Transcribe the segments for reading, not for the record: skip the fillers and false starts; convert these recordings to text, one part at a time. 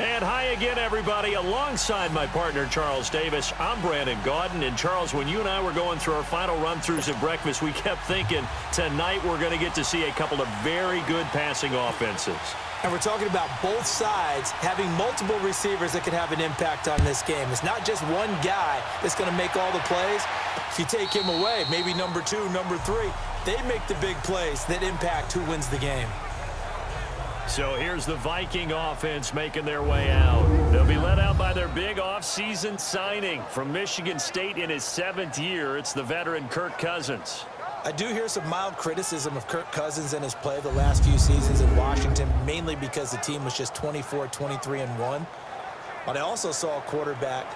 And hi again, everybody. Alongside my partner, Charles Davis, I'm Brandon Gaudin. And, Charles, when you and I were going through our final run-throughs at breakfast, we kept thinking tonight we're going to get to see a couple of very good passing offenses. And we're talking about both sides having multiple receivers that can have an impact on this game. It's not just one guy that's going to make all the plays. If you take him away, maybe number 2, number 3, they make the big plays that impact who wins the game. So here's the Viking offense making their way out. They'll be led out by their big offseason signing from Michigan State in his 7th year. It's the veteran Kirk Cousins. I do hear some mild criticism of Kirk Cousins and his play the last few seasons in Washington, mainly because the team was just 24, 23-1. But I also saw a quarterback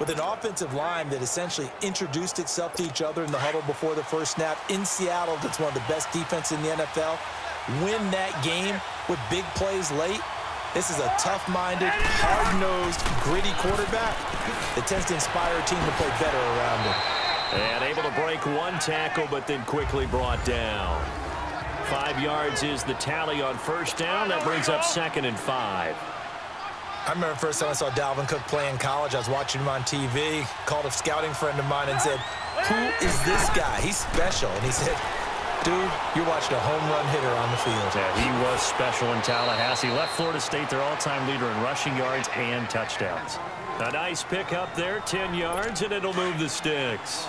with an offensive line that essentially introduced itself to each other in the huddle before the first snap. In Seattle, that's one of the best defenses in the NFL. Win that game with big plays late. This is a tough-minded, hard-nosed, gritty quarterback that tends to inspire a team to play better around him. And able to break one tackle, but then quickly brought down. 5 yards is the tally on first down. That brings up 2nd and 5. I remember the first time I saw Dalvin Cook play in college. I was watching him on TV, called a scouting friend of mine and said, "Who is this guy? He's special." And he said, "Dude, you're watching a home run hitter on the field." Yeah, he was special in Tallahassee. Left Florida State their all-time leader in rushing yards and touchdowns. A nice pickup there, 10 yards, and it'll move the sticks.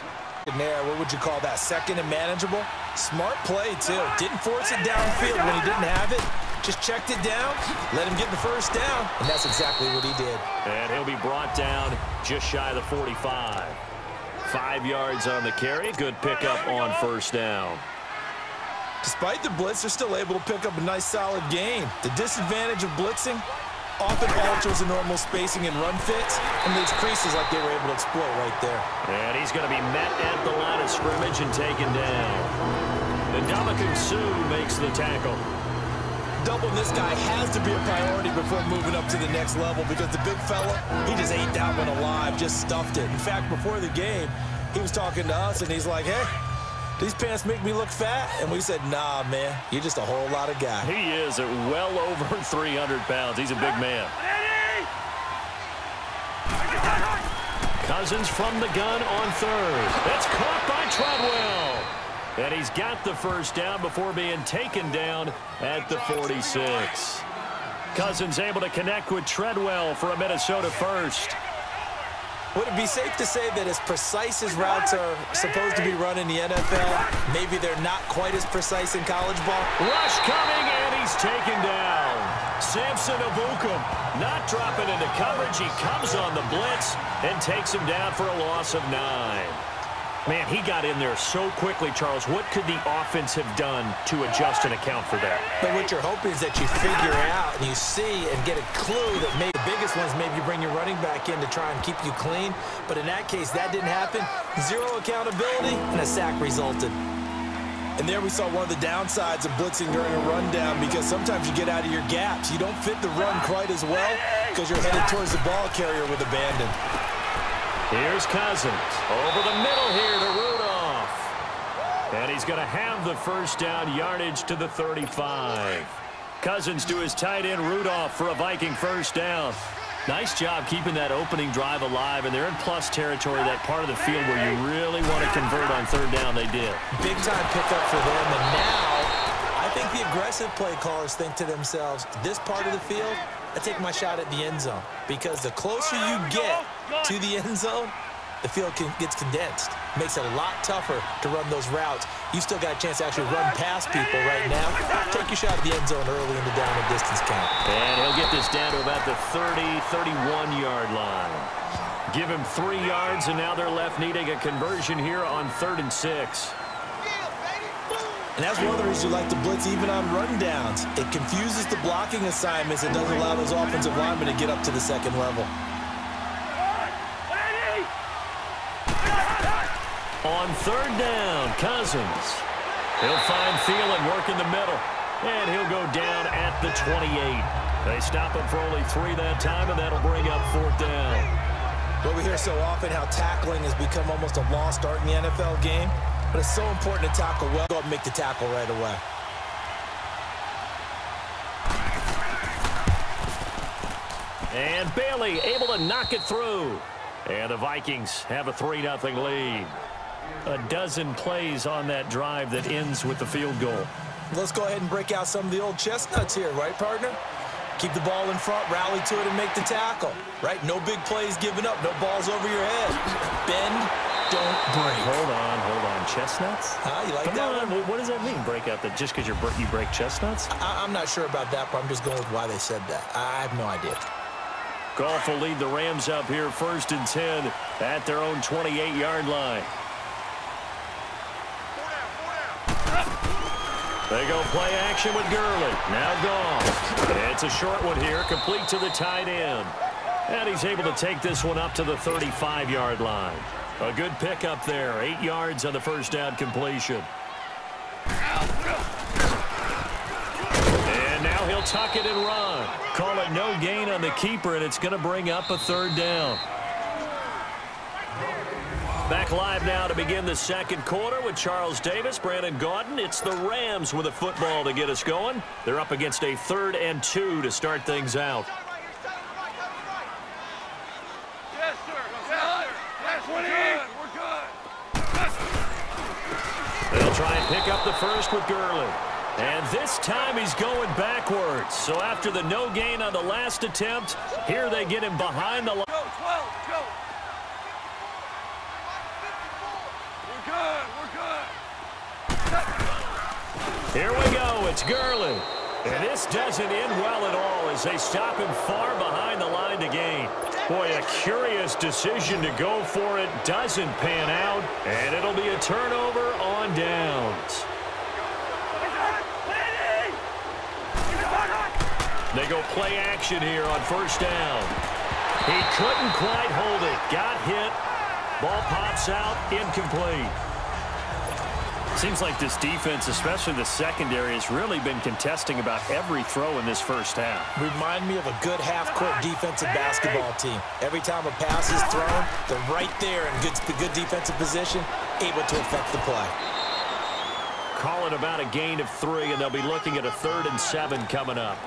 There, what would you call that? 2nd and manageable? Smart play, too. Didn't force it downfield when he didn't have it. Just checked it down, let him get the first down, and that's exactly what he did. And he'll be brought down just shy of the 45. 5 yards on the carry. Good pickup on first down. Despite the blitz, they're still able to pick up a nice, solid gain. The disadvantage of blitzing often alters the normal spacing and run fits and leaves creases like they were able to exploit right there. And he's going to be met at the line of scrimmage and taken down. And Dominican Sue makes the tackle. Doubling this guy has to be a priority before moving up to the next level because the big fella, he just ate that one alive, just stuffed it. In fact, before the game, he was talking to us, and he's like, "Hey, these pants make me look fat." And we said, "Nah, man, you're just a whole lot of guy." He is at well over 300 pounds. He's a big man. Cousins from the gun on 3rd. That's caught by Treadwell. And he's got the first down before being taken down at the 46. Cousins able to connect with Treadwell for a Minnesota first. Would it be safe to say that as precise as routes are supposed to be run in the NFL, maybe they're not quite as precise in college ball? Rush coming, and he's taken down. Samson Abukum not dropping into coverage. He comes on the blitz and takes him down for a loss of 9. Man, he got in there so quickly, Charles. What could the offense have done to adjust and account for that? But what you're hoping is that you figure out and you see and get a clue that maybe the biggest ones, maybe you bring your running back in to try and keep you clean. But in that case, that didn't happen. 0 accountability, and a sack resulted. And there we saw one of the downsides of blitzing during a rundown because sometimes you get out of your gaps. You don't fit the run quite as well because you're headed towards the ball carrier with abandon. Here's Cousins. Over the middle here to Rudolph. And he's going to have the first down, yardage to the 35. Cousins to his tight end Rudolph for a Viking first down. Nice job keeping that opening drive alive, and they're in plus territory, that part of the field where you really want to convert on 3rd down. They did. Big-time pickup for them, and now I think the aggressive play callers think to themselves, this part of the field, I take my shot at the end zone, because the closer you get to the end zone, the field gets condensed. Makes it a lot tougher to run those routes. You still got a chance to actually run past people right now. Take your shot at the end zone early in the down and distance count. And he'll get this down to about the 30, 31-yard line. Give him 3 yards, and now they're left needing a conversion here on 3rd and 6. And that's one of the reasons you like to blitz even on rundowns. It confuses the blocking assignments and doesn't allow those offensive linemen to get up to the 2nd level. On 3rd down, Cousins. He'll find Thielen, work in the middle, and he'll go down at the 28. They stop him for only 3 that time, and that'll bring up 4th down. Well, we hear so often how tackling has become almost a lost art in the NFL game, but it's so important to tackle well. Go up and make the tackle right away. And Bailey able to knock it through. And the Vikings have a 3-0 lead. A dozen plays on that drive that ends with the field goal. Let's go ahead and break out some of the old chestnuts here, right, partner? Keep the ball in front, rally to it, and make the tackle, right? No big plays given up, no balls over your head. Bend, don't break. Hold on. Chestnuts? You like that one? What does that mean, break out? Just because you break chestnuts? I'm not sure about that, but I'm just going with why they said that. I have no idea. Goff will lead the Rams up here 1st and 10 at their own 28-yard line. They go play action with Gurley. Now Goff. It's a short one here, complete to the tight end. And he's able to take this one up to the 35-yard line. A good pickup there. 8 yards on the first down completion. And now he'll tuck it and run. Call it no gain on the keeper, and it's going to bring up a 3rd down. Back live now to begin the second quarter with Charles Davis, Brandon Gaudin. It's the Rams with a football to get us going. They're up against a 3rd and 2 to start things out. They'll try and pick up the first with Gurley. And this time he's going backwards. So after the no gain on the last attempt, here they get him behind the line. Here we go. It's Gurley. And this doesn't end well at all as they stop him far behind the line to gain. Boy, a curious decision to go for it. Doesn't pan out. And it'll be a turnover on downs. They go play action here on 1st down. He couldn't quite hold it. Got hit. Ball pops out. Incomplete. Seems like this defense, especially the secondary, has really been contesting about every throw in this first half. Remind me of a good half-court defensive basketball team. Every time a pass is thrown, they're right there in good defensive position, able to affect the play. Calling about a gain of 3, and they'll be looking at a 3rd and 7 coming up.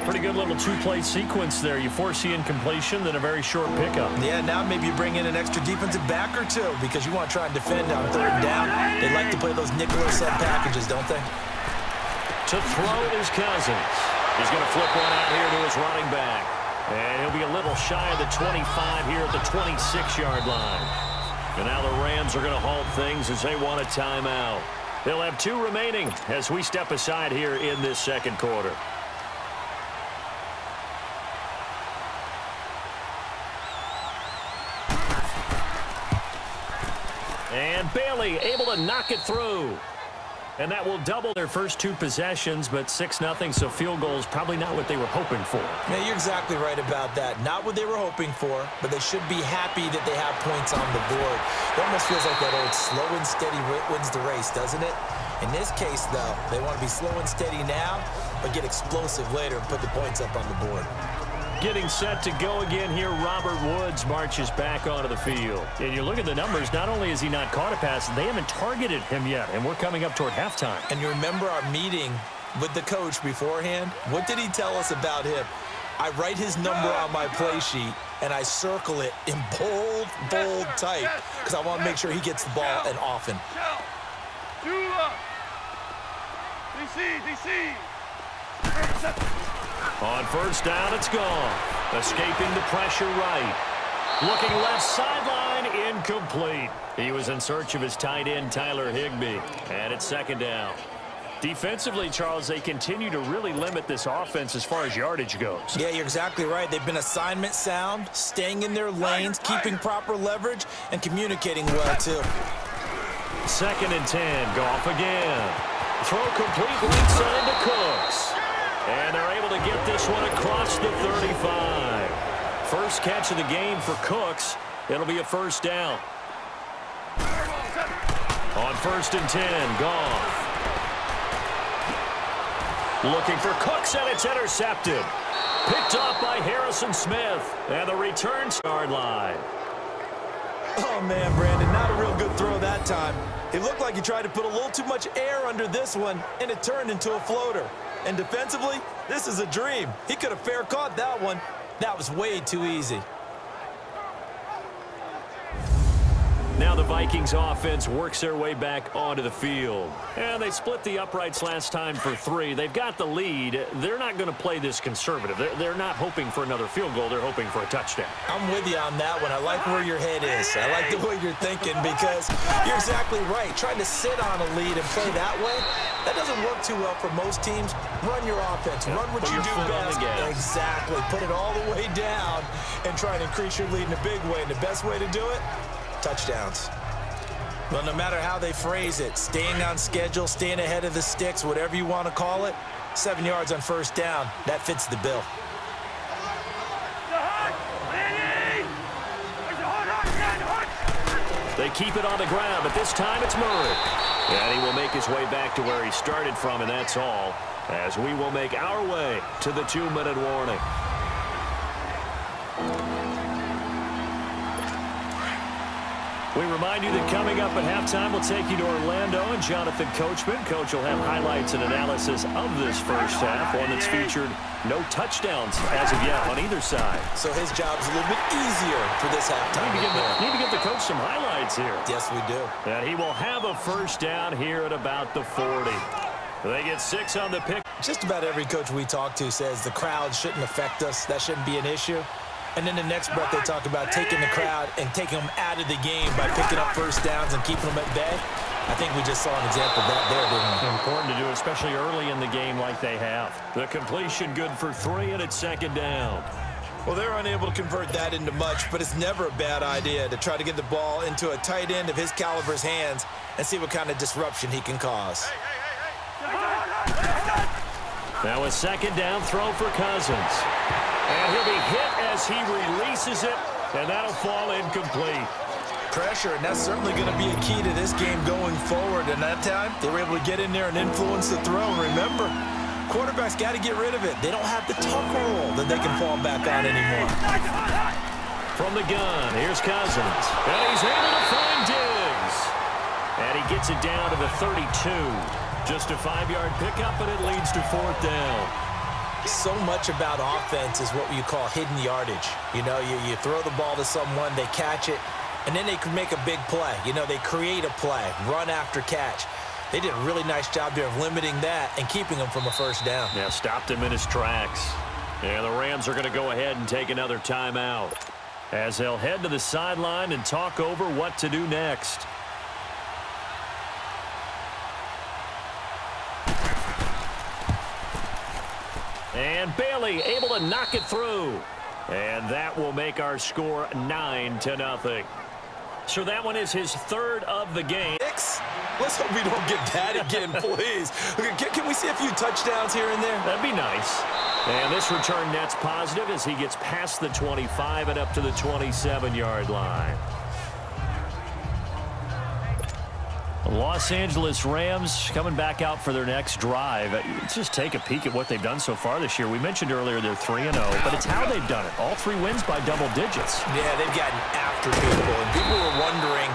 Pretty good little 2-play sequence there. You foresee incompletion, then a very short pickup. Yeah, now maybe you bring in an extra defensive back or 2 because you want to try and defend on 3rd down. They like to play those nickel or sub packages, don't they? To throw is Cousins. He's going to flip one out here to his running back. And he'll be a little shy of the 25 here at the 26-yard line. And now the Rams are going to halt things as they want a timeout. They'll have 2 remaining as we step aside here in this second quarter. And Bailey able to knock it through. And that will double their first 2 possessions, but 6-0, so field goal is probably not what they were hoping for. Yeah, you're exactly right about that. Not what they were hoping for, but they should be happy that they have points on the board. It almost feels like that old slow and steady wins the race, doesn't it? In this case, though, they want to be slow and steady now, but get explosive later and put the points up on the board. Getting set to go again here, Robert Woods marches back onto the field. And you look at the numbers, not only has he not caught a pass, they haven't targeted him yet, and we're coming up toward halftime. And you remember our meeting with the coach beforehand? What did he tell us about him? I write his number on my play sheet, and I circle it in bold type because I want to make sure he gets the ball and often. DC. On 1st down, it's gone. Escaping the pressure right. Looking left sideline, incomplete. He was in search of his tight end, Tyler Higbee. And it's 2nd down. Defensively, Charles, they continue to really limit this offense as far as yardage goes. Yeah, you're exactly right. They've been assignment sound, staying in their lanes, keeping proper leverage, and communicating well, too. 2nd and 10, Goff again. Throw complete right side to Cooks. And they're able to get this one across the 35. First catch of the game for Cooks. It'll be a 1st down. On 1st and 10, Goff. Looking for Cooks, and it's intercepted. Picked off by Harrison Smith. And the return yard line. Oh, man, Brandon, not a real good throw that time. It looked like he tried to put a little too much air under this one, and it turned into a floater. And defensively, this is a dream. He could have fair caught that one. That was way too easy. Now the Vikings offense works their way back onto the field. And they split the uprights last time for 3. They've got the lead. They're not going to play this conservative. They're not hoping for another field goal. They're hoping for a touchdown. I'm with you on that one. I like where your head is. I like the way you're thinking because you're exactly right. Trying to sit on a lead and play that way, that doesn't work too well for most teams. Run your offense. Run what you do best. Exactly. Put it all the way down and try and increase your lead in a big way. And the best way to do it, touchdowns. Well, no matter how they phrase it, staying on schedule, staying ahead of the sticks, whatever you want to call it, 7 yards on first down, that fits the bill. They keep it on the ground, but this time it's Murray. And he will make his way back to where he started from, and that's all, as we will make our way to the 2-minute warning. We remind you that coming up at halftime, we'll take you to Orlando and Jonathan Coachman. Coach will have highlights and analysis of this first half, one that's featured no touchdowns as of yet on either side. So his job's a little bit easier for this halftime. Need to give the coach some highlights here. Yes, we do. And he will have a first down here at about the 40. They get 6 on the pick. Just about every coach we talk to says the crowd shouldn't affect us. That shouldn't be an issue. And then the next breath they talk about taking the crowd and taking them out of the game by picking up first downs and keeping them at bay. I think we just saw an example of that there, didn't we? Important to do, especially early in the game like they have. The completion good for 3, and it's second down. Well, they're unable to convert that into much, but it's never a bad idea to try to get the ball into a tight end of his caliber's hands and see what kind of disruption he can cause. Now a second down throw for Cousins. And he'll be hit as he releases it, and that'll fall incomplete. Pressure, and that's certainly going to be a key to this game going forward. And that time, they were able to get in there and influence the throw. Remember, quarterbacks got to get rid of it. They don't have the tuck roll that they can fall back on anymore. From the gun, here's Cousins. And he's able to find Diggs. And he gets it down to the 32. Just a 5-yard pickup, and it leads to 4th down. So much about offense is what you call hidden yardage. You know, you throw the ball to someone, they catch it, and then they can make a big play. You know, they create a play, run after catch. They did a really nice job there of limiting that and keeping him from a first down. Yeah, stopped him in his tracks. And the Rams are going to go ahead and take another timeout as they'll head to the sideline and talk over what to do next. And Bailey able to knock it through. And that will make our score 9-0. So that one is his 3rd of the game. Let's hope we don't get that again, please. Can we see a few touchdowns here and there? That'd be nice. And this return net's positive as he gets past the 25 and up to the 27-yard line. Los Angeles Rams coming back out for their next drive. Let's just take a peek at what they've done so far this year. We mentioned earlier they're 3-0, but it's how they've done it. All 3 wins by double digits. Yeah, they've gotten after people, and people were wondering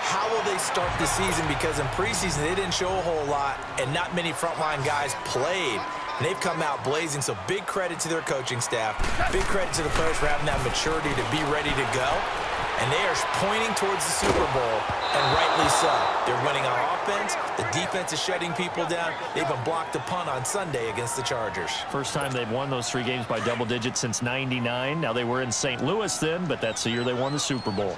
how will they start the season because in preseason they didn't show a whole lot, and not many frontline guys played. And they've come out blazing, so big credit to their coaching staff. Big credit to the players for having that maturity to be ready to go. And they are pointing towards the Super Bowl, and rightly so. They're winning on offense. The defense is shutting people down. They've been blocked a punt on Sunday against the Chargers. First time they've won those 3 games by double digits since '99. Now they were in St. Louis then, but that's the year they won the Super Bowl.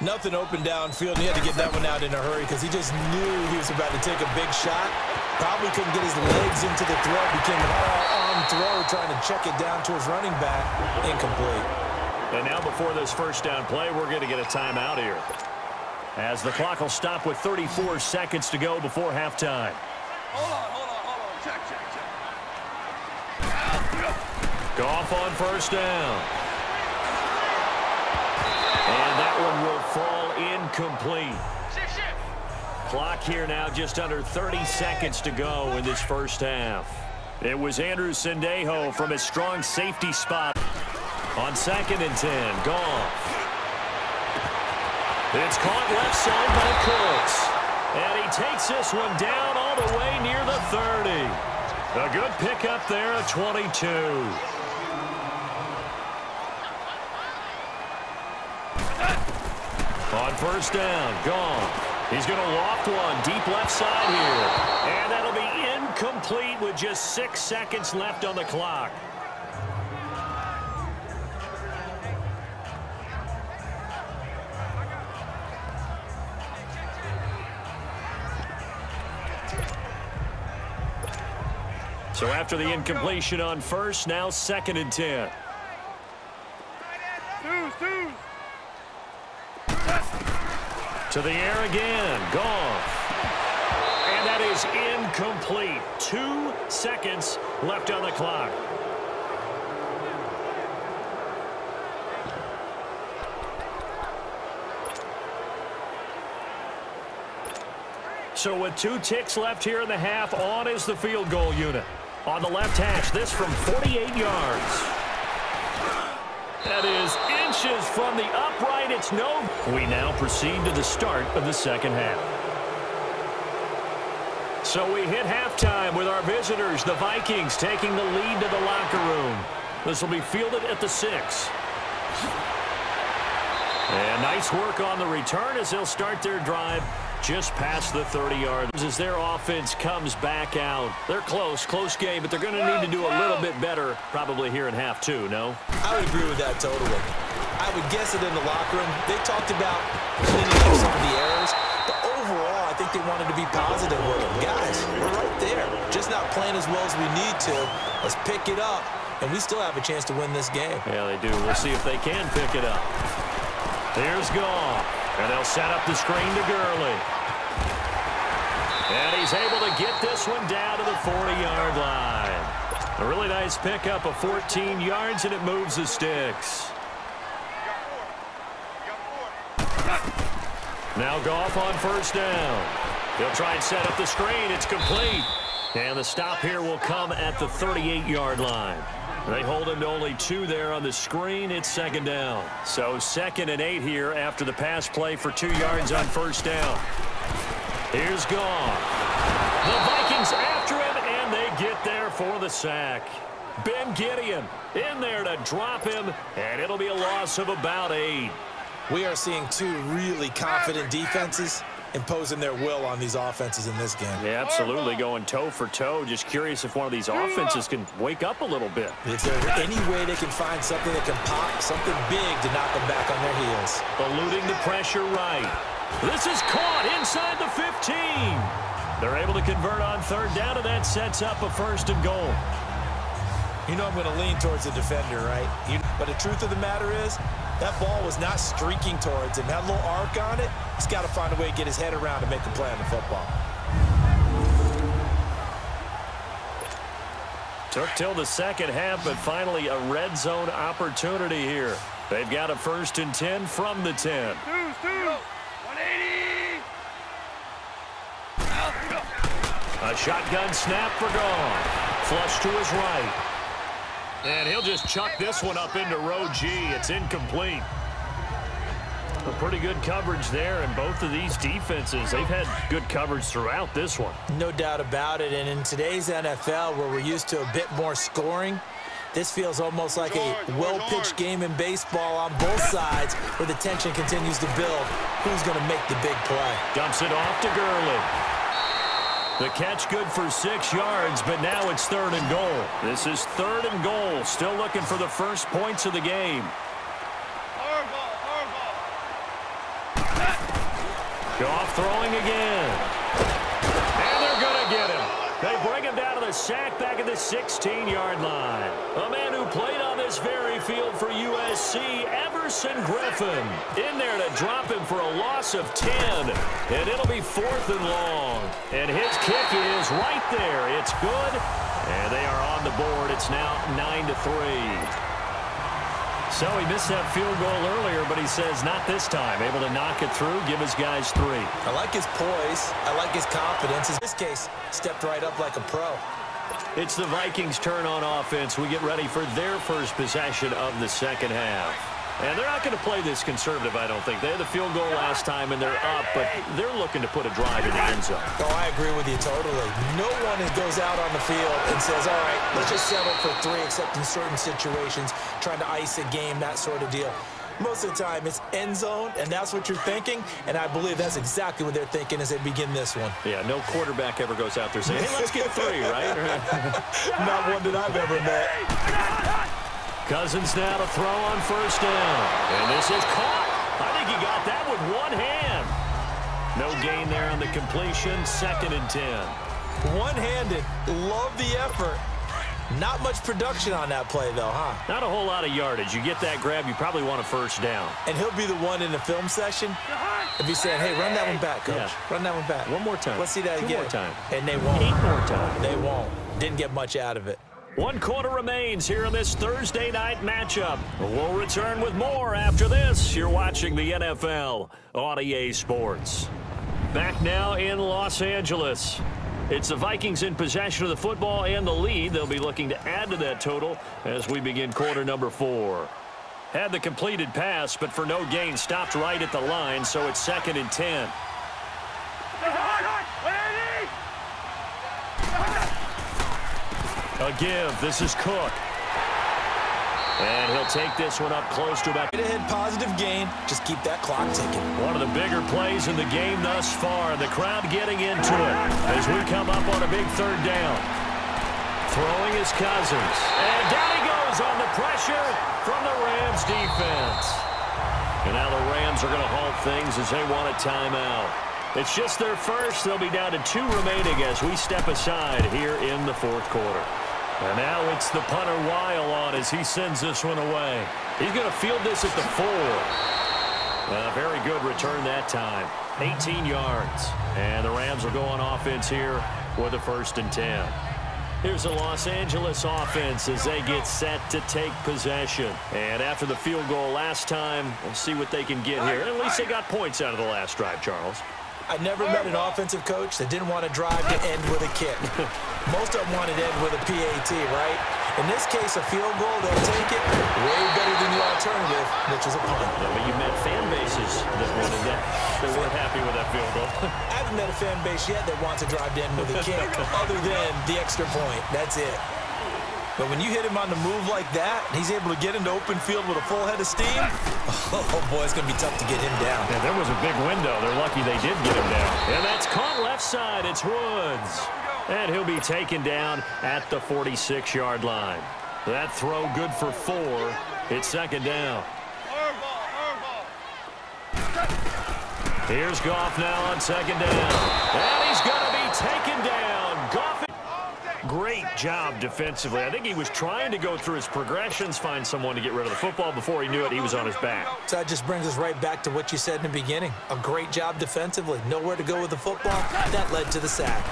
Nothing open downfield, and he had to get that one out in a hurry because he just knew he was about to take a big shot. Probably couldn't get his legs into the throw. Became an all-arm throw trying to check it down to his running back. Incomplete. And now before this first down play, we're going to get a timeout here, as the clock will stop with 34 seconds to go before halftime. Hold on. Check. Goff on first down. And that one will fall incomplete. Clock here now just under 30 seconds to go in this first half. It was Andrew Sendejo from his strong safety spot. On 2nd and 10, Goff. It's caught left side by Cooks. And he takes this one down all the way near the 30. A good pickup there, a 22. On first down, gone. He's going to loft one deep left side here. And that'll be incomplete with just 6 seconds left on the clock. So after the incompletion on first, now 2nd and 10. To the air again, gone. And that is incomplete. 2 seconds left on the clock. So with 2 ticks left here in the half, on is the field goal unit. On the left hash, this from 48 yards. That is inches from the upright. It's no. We now proceed to the start of the second half. So we hit halftime with our visitors, the Vikings, taking the lead to the locker room. This will be fielded at the 6. And nice work on the return as they'll start their drive just past the 30 yards as their offense comes back out. They're close game, but they're going to need to do a little bit better probably here in half 2, no? I would agree with that totally. I would guess it in the locker room. They talked about cleaning up some of the errors, but overall, I think they wanted to be positive with them. Guys, we're right there. Just not playing as well as we need to. Let's pick it up, and we still have a chance to win this game. Yeah, they do. We'll see if they can pick it up. Here's Goff, and they'll set up the screen to Gurley. And he's able to get this one down to the 40-yard line. A really nice pickup of 14 yards, and it moves the sticks. Now Goff on first down. He'll try and set up the screen. It's complete. And the stop here will come at the 38-yard line. They hold him to only 2 there on the screen. It's 2nd down. So 2nd and 8 here after the pass play for 2 yards on first down. Here's Goff. The Vikings after him, and they get there for the sack. Ben Gideon in there to drop him, and it'll be a loss of about 8. We are seeing 2 really confident defenses imposing their will on these offenses in this game. Yeah, absolutely, going toe for toe. Just curious if one of these offenses can wake up a little bit. If there's any way they can find something that can pop, something big to knock them back on their heels. Eluding the pressure right. This is caught inside the 15. They're able to convert on 3rd down, and that sets up a 1st and goal. You know I'm going to lean towards the defender, right? But the truth of the matter is, that ball was not streaking towards him. That little arc on it, he's got to find a way to get his head around and make a play on the football. Took till the second half, but finally a red zone opportunity here. They've got a 1st and 10 from the 10. 180. A shotgun snap for Goff. Flush to his right. And he'll just chuck this one up into row G. It's incomplete. A pretty good coverage there, and both of these defenses, they've had good coverage throughout this one. No doubt about it, and in today's NFL, where we're used to a bit more scoring, this feels almost like a well-pitched game in baseball on both sides, where the tension continues to build. Who's going to make the big play? Dumps it off to Gurley. The catch good for 6 yards, but now it's 3rd and goal. This is 3rd and goal. Still looking for the first points of the game. Goff throwing again. And they're going to get him. They bring him down to the sack back at the 16-yard line. A man who played on this very field for USC, Everson Griffin. In there to drop him for a loss of 10. And it'll be 4th and long. And his kick is right there. It's good. And they are on the board. It's now 9-3. So he missed that field goal earlier, but he says not this time. Able to knock it through, give his guys 3. I like his poise. I like his confidence. In this case, stepped right up like a pro. It's the Vikings' turn on offense. We get ready for their first possession of the second half. And they're not going to play this conservative, I don't think. They had the field goal last time, and they're up, but they're looking to put a drive in the end zone. Oh, I agree with you totally. No one goes out on the field and says, all right, let's just settle for 3, except in certain situations, trying to ice a game, that sort of deal. Most of the time, it's end zone, and that's what you're thinking, and I believe that's exactly what they're thinking as they begin this one. Yeah, no quarterback ever goes out there saying, hey, let's get 3, right? Not one that I've ever met. Cousins now to throw on first down. And this is caught. I think he got that with one hand. No gain there on the completion. 2nd and 10. One-handed. Love the effort. Not much production on that play, though, huh? Not a whole lot of yardage. You get that grab, you probably want a first down. And he'll be the one in the film session if he's saying, hey, run that one back, Coach. Yeah. Run that one back. One more time. Let's see that again. 2 more time. And they won't. 8 more times. They won't. Didn't get much out of it. 1 quarter remains here in this Thursday night matchup. We'll return with more after this. You're watching the NFL on EA Sports. Back now in Los Angeles. It's the Vikings in possession of the football and the lead. They'll be looking to add to that total as we begin quarter number 4. Had the completed pass, but for no gain, stopped right at the line, so it's 2nd and 10. A give. This is Cook. And he'll take this one up close to about... Ahead, positive gain. Just keep that clock ticking. One of the bigger plays in the game thus far. The crowd getting into it as we come up on a big 3rd down. Throwing is Cousins. And down he goes on the pressure from the Rams defense. And now the Rams are going to halt things as they want a timeout. It's just their first. They'll be down to 2 remaining as we step aside here in the 4th quarter. And now it's the punter Weil on as he sends this one away. He's going to field this at the 4. Very good return that time. 18 yards. And the Rams will go on offense here with a 1st and 10. Here's the Los Angeles offense as they get set to take possession. And after the field goal last time, we'll see what they can get here. At least they got points out of the last drive, Charles. I never met an offensive coach that didn't want to drive to end with a kick. Most of them wanted to end with a PAT, right? In this case, a field goal, they'll take it way better than the alternative, which is a punt. Yeah, but you met fan bases that wanted that. They weren't happy with that field goal. I haven't met a fan base yet that wants to drive to end with a kick other than the extra point. That's it. But when you hit him on the move like that, he's able to get into open field with a full head of steam, oh, boy, it's going to be tough to get him down. Yeah, there was a big window. They're lucky they did get him down. And that's caught left side. It's Woods. And he'll be taken down at the 46-yard line. That throw good for 4. It's 2nd down. Here's Goff now on 2nd down. And he's going to be taken down. Goff. Great job defensively. I think he was trying to go through his progressions, find someone to get rid of the football. Before he knew it, he was on his back. So that just brings us right back to what you said in the beginning. A great job defensively. Nowhere to go with the football. That led to the sack.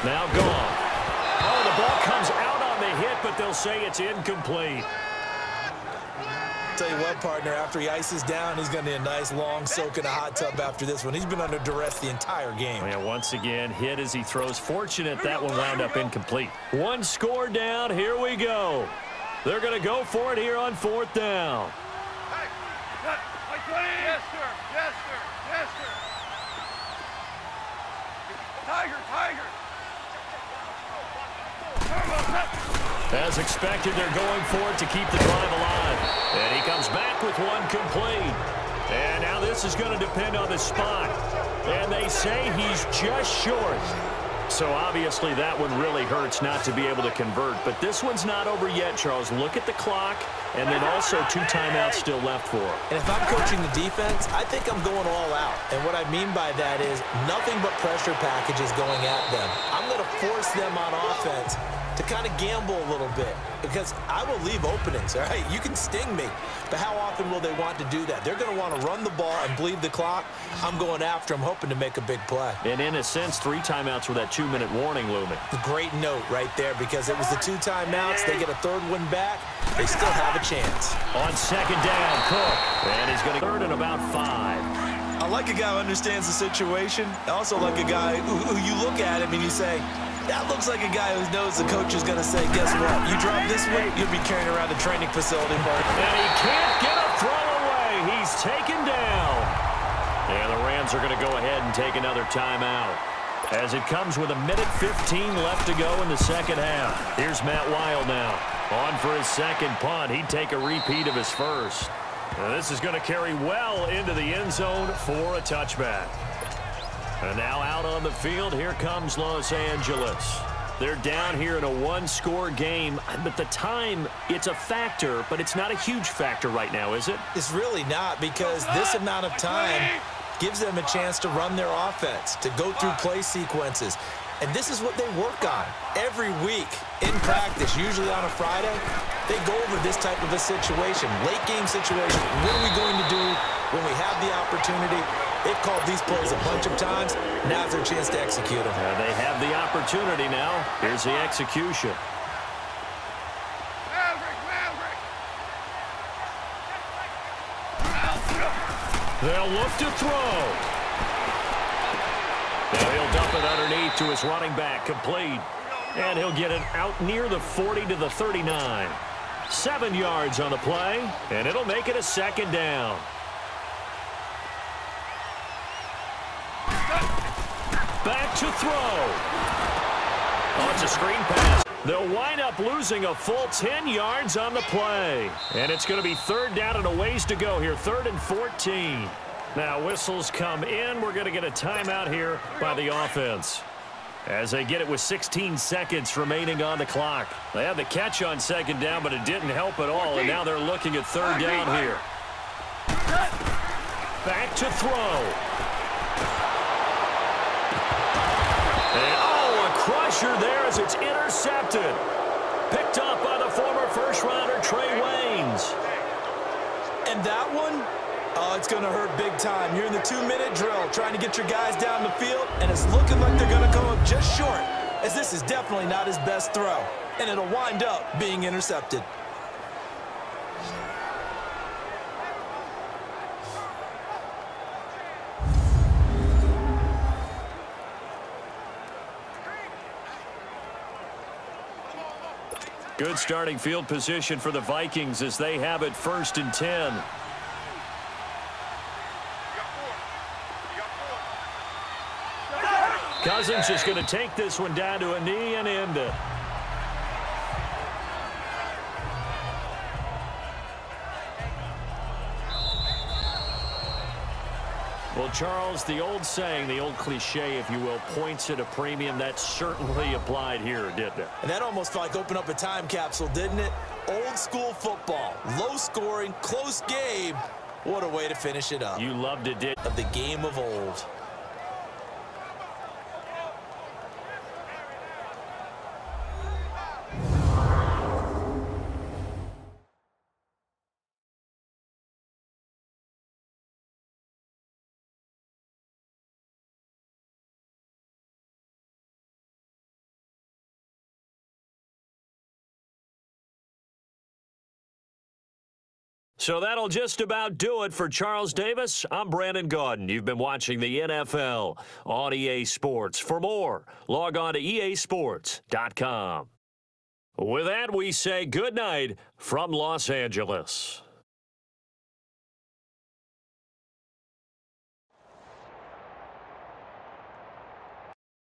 Now Goff. Oh, the ball comes out on the hit, but they'll say it's incomplete. Tell you what, partner, after he ices down, he's going to need a nice long soak in a hot tub after this one. He's been under duress the entire game. Yeah, once again, hit as he throws. Fortunate that one wound up incomplete. 1 score down. Here we go. They're going to go for it here on 4th down. Yes, sir. Yes, sir. Yes, sir. Tiger, tiger. As expected, they're going for it to keep the drive alive. And he comes back with one complete. And now this is going to depend on the spot. And they say he's just short. So obviously that one really hurts not to be able to convert. But this one's not over yet, Charles. Look at the clock, and then also 2 timeouts still left for him. And if I'm coaching the defense, I think I'm going all out. And what I mean by that is nothing but pressure packages going at them. I'm going to force them on offense to kind of gamble a little bit because I will leave openings, all right? You can sting me, but how often will they want to do that? They're going to want to run the ball and bleed the clock. I'm going after them, hoping to make a big play. And in a sense, 3 timeouts with that 2-minute warning looming. A great note right there because it was the 2 timeouts. They get a 3rd one back. They still have a chance. On 2nd down, Cook. And he's going to 3rd and about 5. I like a guy who understands the situation. I also like a guy who you look at him and you say, that looks like a guy who knows the coach is going to say, guess what? You drop this one, you'll be carrying around a training facility, Mark. And he can't get a he's taken down. And the Rams are going to go ahead and take another timeout, as it comes with 1:15 left to go in the second half. Here's Matt Weil now. On for his second punt. He'd take a repeat of his first. Now this is going to carry well into the end zone for a touchback. And now out on the field, here comes Los Angeles. They're down here in a one-score game, but the time, it's a factor, but it's not a huge factor right now, is it? It's really not, because this amount of time gives them a chance to run their offense, to go through play sequences. And this is what they work on every week in practice, usually on a Friday. They go over this type of a situation, late game situation. What are we going to do when we have the opportunity? They've called these plays a bunch of times. Now's their chance to execute them. They have the opportunity now. Here's the execution. They'll look to throw. Now he'll dump it underneath to his running back, complete. And he'll get it out near the 40 to the 39. 7 yards on the play, and it'll make it a second down. Back to throw. Oh, it's a screen pass. They'll wind up losing a full 10 yards on the play. And it's going to be third down and a ways to go here, 3rd and 14. Now whistles come in. We're going to get a timeout here by the offense, as they get it with 16 seconds remaining on the clock. They had the catch on second down, but it didn't help at all, and now they're looking at third down here. Back to throw. And, oh, a crusher there as it's intercepted. Picked up by the former first-rounder Trey Waynes. And that one, oh, it's going to hurt big time. You're in the 2-minute drill trying to get your guys down the field, and it's looking like they're going to come up just short, as this is definitely not his best throw, and it'll wind up being intercepted. Good starting field position for the Vikings as they have it 1st and 10. Cousins just going to take this one down to a knee and end it. Well, Charles, the old saying, the old cliche, if you will, points at a premium, that certainly applied here, didn't it? And that almost felt like opened up a time capsule, didn't it? Old school football, low scoring, close game. What a way to finish it up. You loved it, did of the game of old. So that'll just about do it for Charles Davis. I'm Brandon Gaudin. You've been watching the NFL on EA Sports. For more, log on to easports.com. With that, we say good night from Los Angeles.